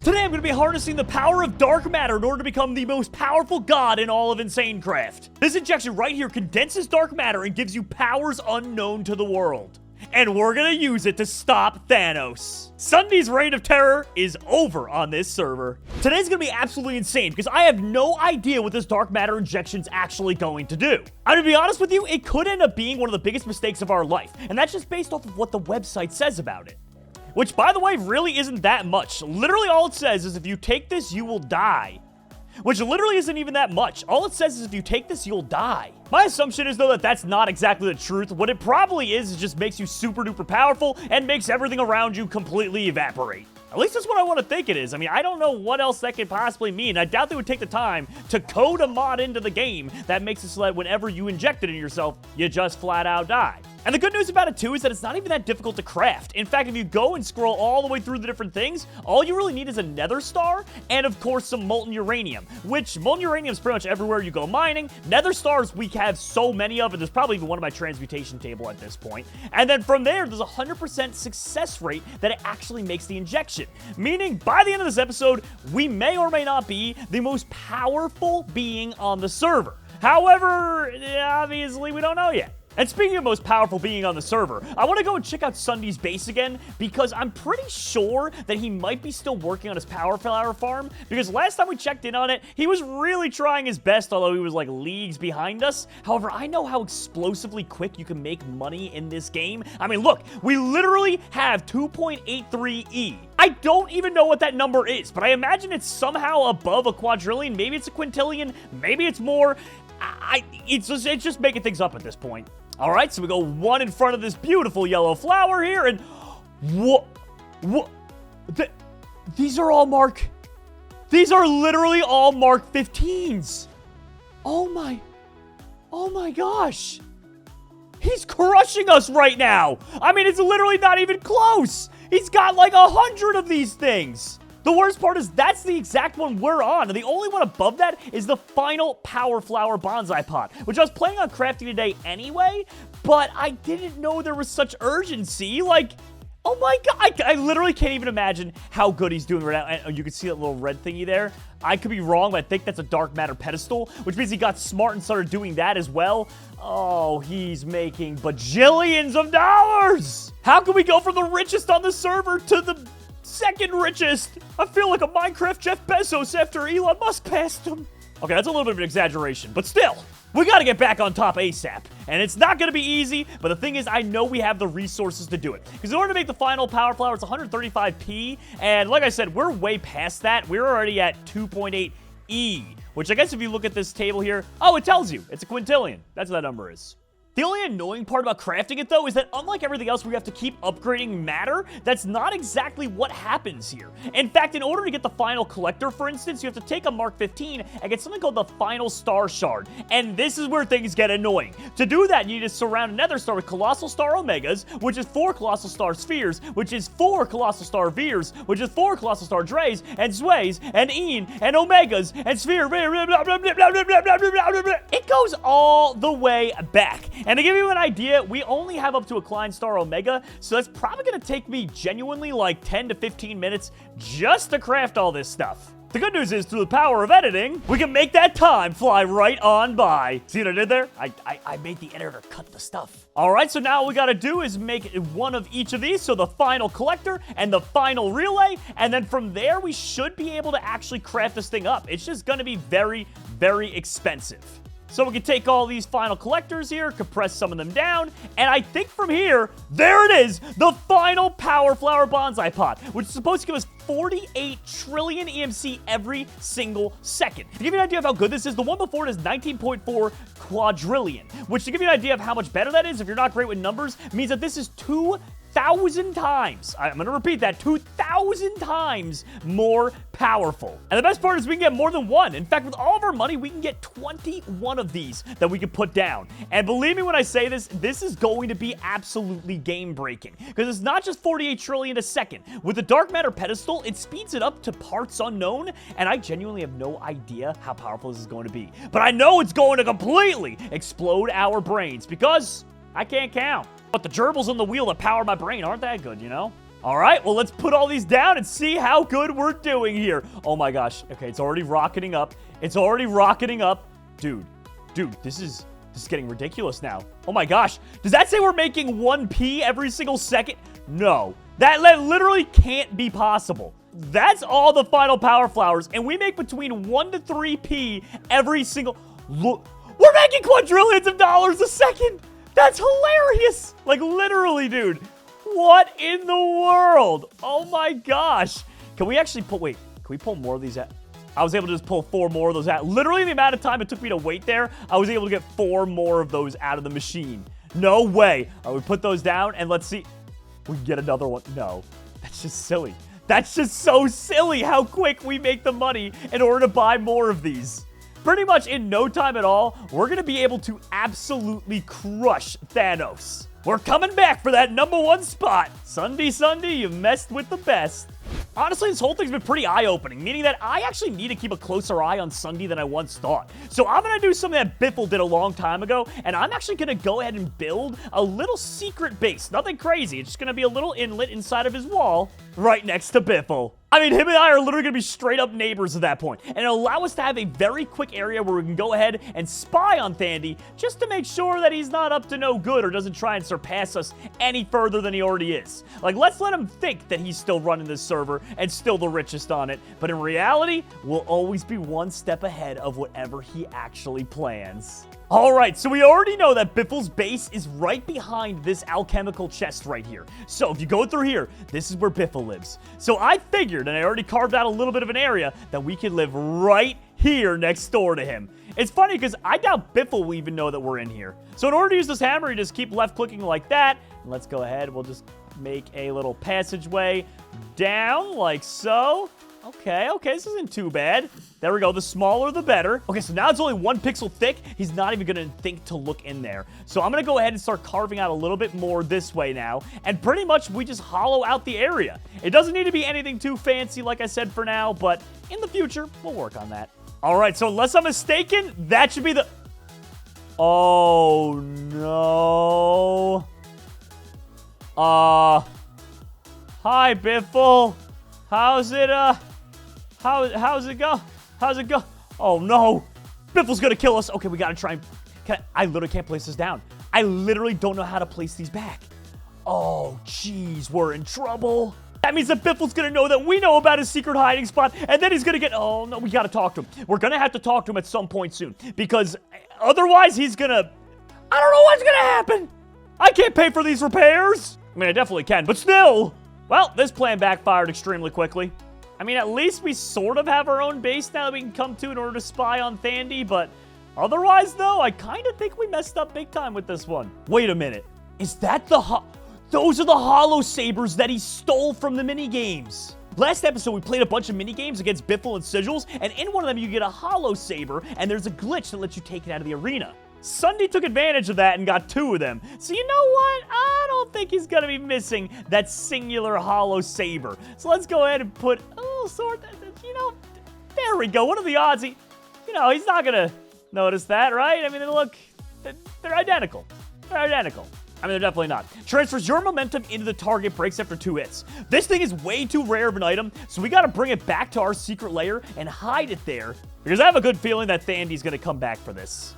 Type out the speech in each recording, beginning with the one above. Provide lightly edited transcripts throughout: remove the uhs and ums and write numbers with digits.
Today I'm going to be harnessing the power of dark matter in order to become the most powerful god in all of InsaneCraft. This injection right here condenses dark matter and gives you powers unknown to the world. And we're going to use it to stop Thanos. SSundee's reign of terror is over on this server. Today's going to be absolutely insane because I have no idea what this dark matter injection's actually going to do. I'm going to be honest with you, it could end up being one of the biggest mistakes of our life. And that's just based off of what the website says about it. Which, by the way, really isn't that much. Literally all it says is if you take this, you will die. Which literally isn't even that much. All it says is if you take this, you'll die. My assumption is, though, that that's not exactly the truth. What it probably is just makes you super duper powerful and makes everything around you completely evaporate. At least that's what I want to think it is. I mean, I don't know what else that could possibly mean. I doubt they would take the time to code a mod into the game that makes it so that whenever you inject it in yourself, you just flat out die. And the good news about it, too, is that it's not even that difficult to craft. In fact, if you go and scroll all the way through the different things, all you really need is a nether star and, of course, some molten uranium, which molten uranium is pretty much everywhere you go mining. Nether stars, we have so many of, and there's probably even one in my transmutation table at this point. And then from there, there's a 100% success rate that it actually makes the injection, meaning by the end of this episode, we may or may not be the most powerful being on the server. However, obviously, we don't know yet. And speaking of most powerful being on the server, I want to go and check out SSundee's base again because I'm pretty sure that he might be still working on his power flower farm because last time we checked in on it, he was really trying his best, although he was like leagues behind us. However, I know how explosively quick you can make money in this game. I mean, look, we literally have 2.83 E. I don't even know what that number is, but I imagine it's somehow above a quadrillion. Maybe it's a quintillion, maybe it's more. It's just making things up at this point. All right, so we go one in front of this beautiful yellow flower here, and what? These are literally all Mark 15s. Oh my gosh. He's crushing us right now. I mean, it's literally not even close. He's got like 100 of these things. The worst part is that's the exact one we're on, and the only one above that is the final Power Flower Bonsai Pot, which I was planning on crafting today anyway, but I didn't know there was such urgency. Like, oh my god, I literally can't even imagine how good he's doing right now. And you can see that little red thingy there. I could be wrong, but I think that's a dark matter pedestal, which means he got smart and started doing that as well. Oh, he's making bajillions of dollars! How can we go from the richest on the server to the second richest? I feel like a Minecraft Jeff Bezos after Elon Musk passed him. Okay, that's a little bit of an exaggeration, but still, we gotta get back on top ASAP. And it's not gonna be easy, but the thing is, I know we have the resources to do it. Because in order to make the final power flower, it's 135p, and like I said, we're way past that. We're already at 2.8 E, which I guess if you look at this table here, oh, it tells you, it's a quintillion. That's what that number is. The only annoying part about crafting it, though, is that unlike everything else where you have to keep upgrading matter, that's not exactly what happens here. In fact, in order to get the final collector, for instance, you have to take a Mark 15 and get something called the final star shard. And this is where things get annoying. To do that, you need to surround a nether star with colossal star omegas, which is 4 colossal star spheres, which is 4 colossal star veers, which is 4 colossal star drays, and sways, and een, and omegas, and sphere, it goes all the way back. And to give you an idea, we only have up to a Klein Star Omega, so that's probably going to take me genuinely like 10 to 15 minutes just to craft all this stuff. The good news is, through the power of editing, we can make that time fly right on by. See what I did there? I made the editor cut the stuff. All right, so now all we got to do is make one of each of these, so the final collector and the final relay, and then from there, we should be able to actually craft this thing up. It's just going to be very, very expensive. So we can take all these final collectors here, compress some of them down, and I think from here, there it is, the final Power Flower Bonsai Pot, which is supposed to give us 48 trillion EMC every single second. To give you an idea of how good this is, the one before it is 19.4 quadrillion, which to give you an idea of how much better that is, if you're not great with numbers, means that this is 2,000 times, I'm going to repeat that, 2,000 times more powerful. And the best part is we can get more than one. In fact, with all of our money, we can get 21 of these that we can put down. And believe me when I say this, this is going to be absolutely game-breaking. Because it's not just 48 trillion a second. With the dark matter pedestal, it speeds it up to parts unknown, and I genuinely have no idea how powerful this is going to be. But I know it's going to completely explode our brains, because I can't count. But the gerbils on the wheel that power my brain aren't that good, you know? All right, well, let's put all these down and see how good we're doing here. Oh, my gosh. Okay, it's already rocketing up. It's already rocketing up. Dude, this is getting ridiculous now. Oh, my gosh. Does that say we're making 1p every single second? No. That literally can't be possible. That's all the final power flowers, and we make between 1 to 3p every single... Look, we're making quadrillions of dollars a second. That's hilarious. Like, literally, dude. What in the world? Oh my gosh. Can we actually pull... Wait, can we pull more of these out? I was able to just pull 4 more of those out. Literally, the amount of time it took me to wait there, I was able to get 4 more of those out of the machine. No way. All right, we put those down, and let's see. We can get another one. No. That's just silly. That's just so silly how quick we make the money in order to buy more of these. Pretty much in no time at all, we're going to be able to absolutely crush Thanos. We're coming back for that #1 spot. SSundee, you messed with the best. Honestly, this whole thing's been pretty eye-opening, meaning that I actually need to keep a closer eye on SSundee than I once thought. So I'm going to do something that Biffle did a long time ago, and I'm actually going to go ahead and build a little secret base. Nothing crazy. It's just going to be a little inlet inside of his wall right next to Biffle. I mean, him and I are literally going to be straight-up neighbors at that point, and it'll allow us to have a very quick area where we can go ahead and spy on Thandie just to make sure that he's not up to no good or doesn't try and surpass us any further than he already is. Like, let's let him think that he's still running this server and still the richest on it, but in reality, we'll always be one step ahead of whatever he actually plans. All right, so we already know that Biffle's base is right behind this alchemical chest right here. So if you go through here, this is where Biffle lives. So I figured, and I already carved out a little bit of an area, that we could live right here next door to him. It's funny because I doubt Biffle will even know that we're in here. So in order to use this hammer, you just keep left clicking like that. And let's go ahead. We'll just make a little passageway down like so. Okay, this isn't too bad. There we go. The smaller, the better. Okay, so now it's only 1 pixel thick. He's not even going to think to look in there. So I'm going to go ahead and start carving out a little bit more this way now. And pretty much we just hollow out the area. It doesn't need to be anything too fancy, like I said, for now. But in the future, we'll work on that. All right, so unless I'm mistaken, that should be the... Oh, no. Hi, Biffle. How's it go? How's it go? Oh, no. Biffle's gonna kill us. Okay, we gotta try and... I literally can't place this down. I literally don't know how to place these back. Oh, jeez, we're in trouble. That means that Biffle's gonna know that we know about his secret hiding spot, and then he's gonna get... Oh, no, we gotta talk to him. We're gonna have to talk to him at some point soon, because otherwise he's gonna... I don't know what's gonna happen. I can't pay for these repairs. I mean, I definitely can, but still... Well, this plan backfired extremely quickly. I mean, at least we sort of have our own base now that we can come to in order to spy on Thandie, but otherwise, though, I kind of think we messed up big time with this one. Wait a minute. Is that the... Those are the hollow sabers that he stole from the minigames. Last episode, we played a bunch of minigames against Biffle and Sigils, and in one of them, you get a hollow saber, and there's a glitch that lets you take it out of the arena. SSundee took advantage of that and got 2 of them. So you know what? I don't think he's going to be missing that singular hollow saber. So let's go ahead and put a little sword, there we go. What are the odds? He's not going to notice that, right? I mean, look, they're identical. They're identical. I mean, they're definitely not. Transfers your momentum into the target, breaks after 2 hits. This thing is way too rare of an item, so we got to bring it back to our secret lair and hide it there, because I have a good feeling that Thandie's going to come back for this.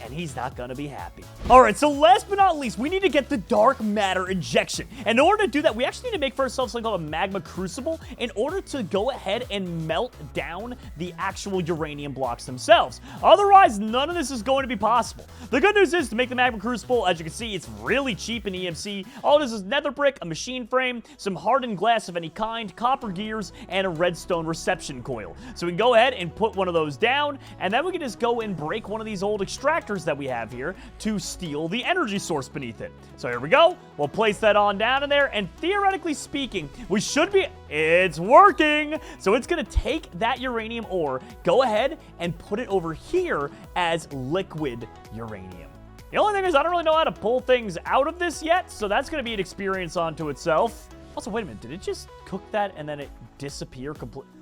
And he's not gonna be happy. All right, so last but not least, we need to get the dark matter injection. And in order to do that, we actually need to make for ourselves something called a magma crucible in order to go ahead and melt down the actual uranium blocks themselves. Otherwise, none of this is going to be possible. The good news is, to make the magma crucible, as you can see, it's really cheap in EMC. All it is nether brick, a machine frame, some hardened glass of any kind, copper gears, and a redstone reception coil. So we can go ahead and put one of those down, and then we can just go and break one of these old extractors that we have here to steal the energy source beneath it. So here we go. We'll place that on down in there, and theoretically speaking, we should be... It's working! So it's going to take that uranium ore, go ahead and put it over here as liquid uranium. The only thing is, I don't really know how to pull things out of this yet, so that's going to be an experience onto itself. Also, wait a minute. Did it just cook that and then it disappear completely?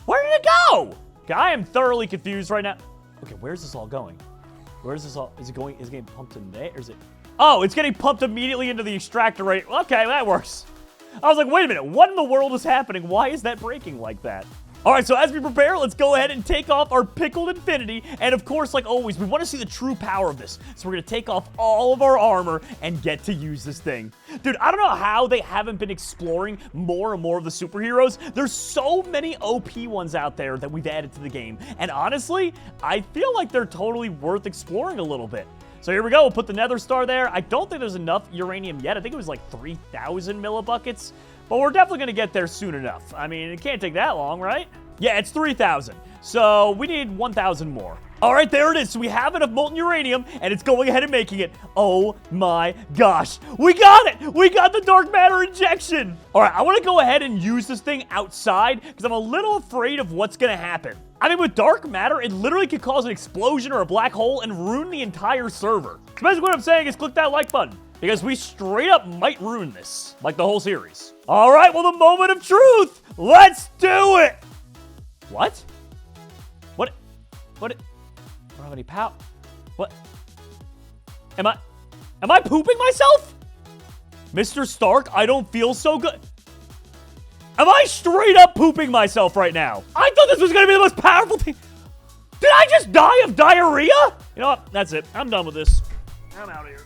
Where did it go? Okay, I am thoroughly confused right now. Okay, where's this all going? Where's this all? Is it getting pumped in there? Or is it? Oh, it's getting pumped immediately into the extractor, right? Okay, that works. I was like, wait a minute, what in the world is happening? Why is that breaking like that? All right, so as we prepare, let's go ahead and take off our Pickled Infinity. And of course, like always, we want to see the true power of this. So we're going to take off all of our armor and get to use this thing. Dude, I don't know how they haven't been exploring more and more of the superheroes. There's so many OP ones out there that we've added to the game. And honestly, I feel like they're totally worth exploring a little bit. So here we go. We'll put the Nether Star there. I don't think there's enough uranium yet. I think it was like 3,000 millibuckets. But we're definitely going to get there soon enough. I mean, it can't take that long, right? Yeah, it's 3,000. So we need 1,000 more. All right, there it is. So we have enough molten uranium, and it's going ahead and making it. Oh my gosh. We got it. We got the dark matter injection. All right, I want to go ahead and use this thing outside because I'm a little afraid of what's going to happen. I mean, with dark matter, it literally could cause an explosion or a black hole and ruin the entire server. So basically what I'm saying is click that like button, because we straight up might ruin this, like the whole series. All right, well, the moment of truth. Let's do it. What? What? I don't have any power. What? Am I pooping myself? Mr. Stark, I don't feel so good. Am I straight up pooping myself right now? I thought this was going to be the most powerful thing. Did I just die of diarrhea? You know what? That's it. I'm done with this. I'm out of here.